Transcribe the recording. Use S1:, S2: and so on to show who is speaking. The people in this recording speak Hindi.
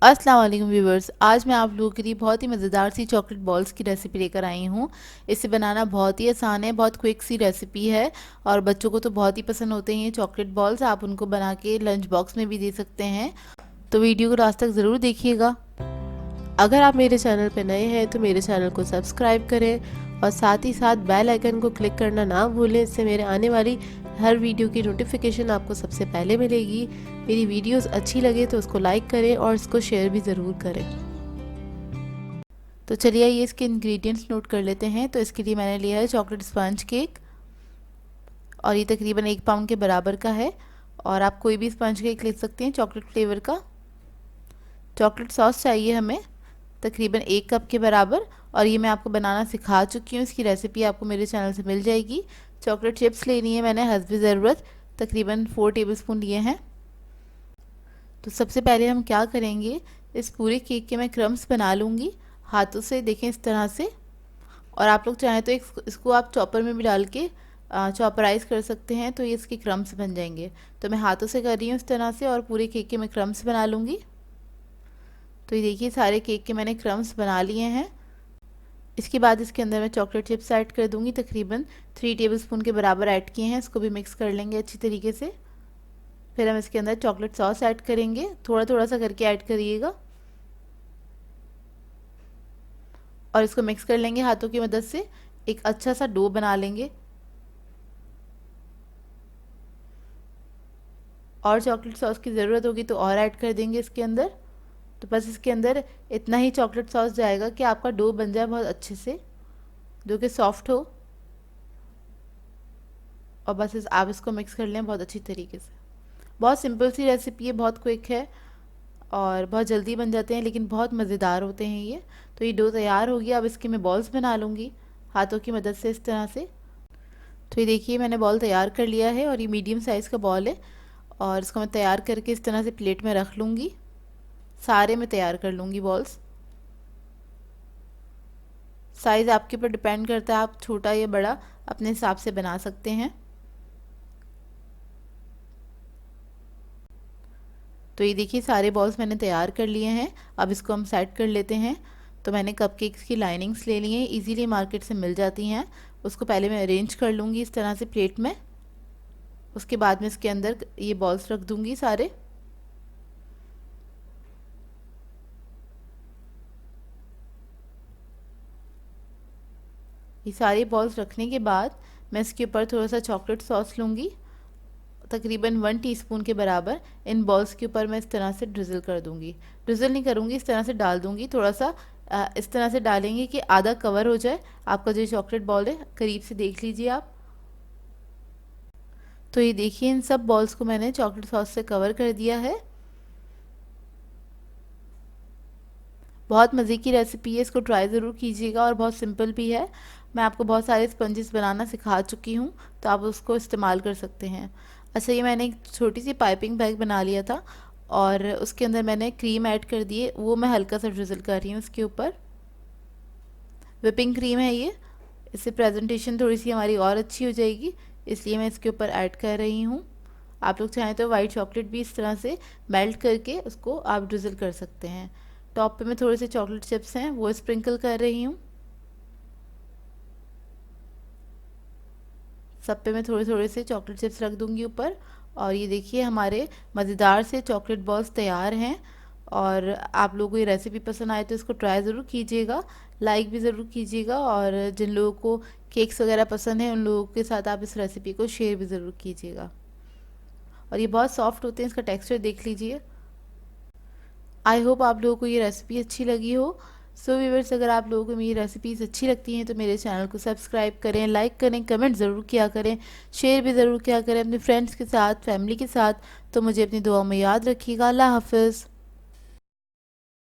S1: अस्सलाम वालेकुम व्यूवर्स, आज मैं आप लोगों के लिए बहुत ही मज़ेदार सी चॉकलेट बॉल्स की रेसिपी लेकर आई हूँ। इसे बनाना बहुत ही आसान है, बहुत क्विक सी रेसिपी है और बच्चों को तो बहुत ही पसंद होते हैं ये चॉकलेट बॉल्स। आप उनको बना के लंच बॉक्स में भी दे सकते हैं, तो वीडियो को लास्ट तक ज़रूर देखिएगा।
S2: अगर आप मेरे चैनल पर नए हैं तो मेरे चैनल को सब्सक्राइब करें और साथ ही साथ बेल आइकन को क्लिक करना ना भूलें। इससे मेरे आने वाली हर वीडियो की नोटिफिकेशन आपको सबसे पहले मिलेगी। मेरी वीडियोस अच्छी लगे तो उसको लाइक करें और इसको शेयर भी ज़रूर करें।
S1: तो चलिए ये इसके इंग्रेडिएंट्स नोट कर लेते हैं। तो इसके लिए मैंने लिया है चॉकलेट स्पंज केक और ये तकरीबन 1 पाउंड के बराबर का है। और आप कोई भी स्पंज केक ले सकते हैं चॉकलेट फ्लेवर का। चॉकलेट सॉस चाहिए हमें तकरीबन 1 कप के बराबर, और ये मैं आपको बनाना सिखा चुकी हूँ। इसकी रेसिपी आपको मेरे चैनल से मिल जाएगी। चॉकलेट चिप्स लेनी है मैंने हस्बे ज़रूरत, तकरीबन 4 टेबलस्पून लिए हैं। तो सबसे पहले हम क्या करेंगे, इस पूरे केक के मैं क्रम्स बना लूँगी हाथों से, देखें इस तरह से। और आप लोग चाहें तो इसको आप चॉपर में भी डाल के चॉपराइज कर सकते हैं, तो ये इसके क्रम्स बन जाएंगे। तो मैं हाथों से कर रही हूँ इस तरह से, और पूरे केक के मैं क्रम्स बना लूँगी। तो ये देखिए सारे केक के मैंने क्रम्स बना लिए हैं। इसके बाद इसके अंदर मैं चॉकलेट चिप्स ऐड कर दूँगी, तकरीबन 3 टेबलस्पून के बराबर ऐड किए हैं। इसको भी मिक्स कर लेंगे अच्छी तरीके से। फिर हम इसके अंदर चॉकलेट सॉस ऐड करेंगे, थोड़ा थोड़ा सा करके ऐड करिएगा, और इसको मिक्स कर लेंगे हाथों की मदद से। एक अच्छा सा डो बना लेंगे। और चॉकलेट सॉस की ज़रूरत होगी तो और ऐड कर देंगे इसके अंदर। तो बस इसके अंदर इतना ही चॉकलेट सॉस जाएगा कि आपका डो बन जाए बहुत अच्छे से, जो कि सॉफ्ट हो। और बस आप इसको मिक्स कर लें बहुत अच्छी तरीके से। बहुत सिंपल सी रेसिपी है, बहुत क्विक है और बहुत जल्दी बन जाते हैं, लेकिन बहुत मज़ेदार होते हैं ये। तो ये डो तैयार हो गया। अब इसके मैं बॉल्स बना लूँगी हाथों की मदद से इस तरह से। तो ये देखिए मैंने बॉल तैयार कर लिया है, और ये मीडियम साइज़ का बॉल है, और इसको मैं तैयार करके इस तरह से प्लेट में रख लूँगी। सारे मैं तैयार कर लूँगी बॉल्स। साइज़ आपके ऊपर डिपेंड करता है, आप छोटा या बड़ा अपने हिसाब से बना सकते हैं। तो ये देखिए सारे बॉल्स मैंने तैयार कर लिए हैं। अब इसको हम सेट कर लेते हैं। तो मैंने कपकेक्स की लाइनिंग्स ले ली हैं, इजीली मार्केट से मिल जाती हैं। उसको पहले मैं अरेंज कर लूँगी इस तरह से प्लेट में। उसके बाद में इसके अंदर ये बॉल्स रख दूँगी सारे। ये सारे बॉल्स रखने के बाद मैं इसके ऊपर थोड़ा सा चॉकलेट सॉस लूँगी, तकरीबन 1 टीस्पून के बराबर। इन बॉल्स के ऊपर मैं इस तरह से ड्रिजल कर दूँगी। ड्रिजल नहीं करूँगी, इस तरह से डाल दूँगी। थोड़ा सा इस तरह से डालेंगे कि आधा कवर हो जाए आपका जो चॉकलेट बॉल है। करीब से देख लीजिए आप। तो ये देखिए इन सब बॉल्स को मैंने चॉकलेट सॉस से कवर कर दिया है। बहुत मज़े की रेसिपी है, इसको ट्राई ज़रूर कीजिएगा, और बहुत सिंपल भी है। मैं आपको बहुत सारे स्पंजेस बनाना सिखा चुकी हूँ, तो आप उसको इस्तेमाल कर सकते हैं। अच्छा, ये मैंने एक छोटी सी पाइपिंग बैग बना लिया था, और उसके अंदर मैंने क्रीम ऐड कर दी है। वो मैं हल्का सा ड्रिजल कर रही हूँ इसके ऊपर। विपिंग क्रीम है ये, इससे प्रेजेंटेशन थोड़ी सी हमारी और अच्छी हो जाएगी, इसलिए मैं इसके ऊपर ऐड कर रही हूँ। आप लोग चाहें तो वाइट चॉकलेट भी इस तरह से मेल्ट करके उसको आप ड्रिजल कर सकते हैं। टॉप पे मैं थोड़े से चॉकलेट चिप्स हैं वो स्प्रिंकल कर रही हूँ। सब पे मैं थोड़े थोड़े से चॉकलेट चिप्स रख दूँगी ऊपर। और ये देखिए हमारे मज़ेदार से चॉकलेट बॉल्स तैयार हैं। और आप लोगों को ये रेसिपी पसंद आए तो इसको ट्राई ज़रूर कीजिएगा, लाइक भी ज़रूर कीजिएगा, और जिन लोगों को केक्स वगैरह पसंद है उन लोगों के साथ आप इस रेसिपी को शेयर भी ज़रूर कीजिएगा। और ये बहुत सॉफ्ट होते हैं, इसका टेक्सचर देख लीजिए। आई होप आप लोगों को ये रेसिपी अच्छी लगी हो। सो व्यूअर्स, अगर आप लोगों को मेरी रेसिपीज़ अच्छी लगती हैं तो मेरे चैनल को सब्सक्राइब करें, लाइक करें, कमेंट ज़रूर किया करें, शेयर भी ज़रूर किया करें अपने फ्रेंड्स के साथ, फैमिली के साथ। तो मुझे अपनी दुआ में याद रखिएगा। अल्लाह हाफ़िज़।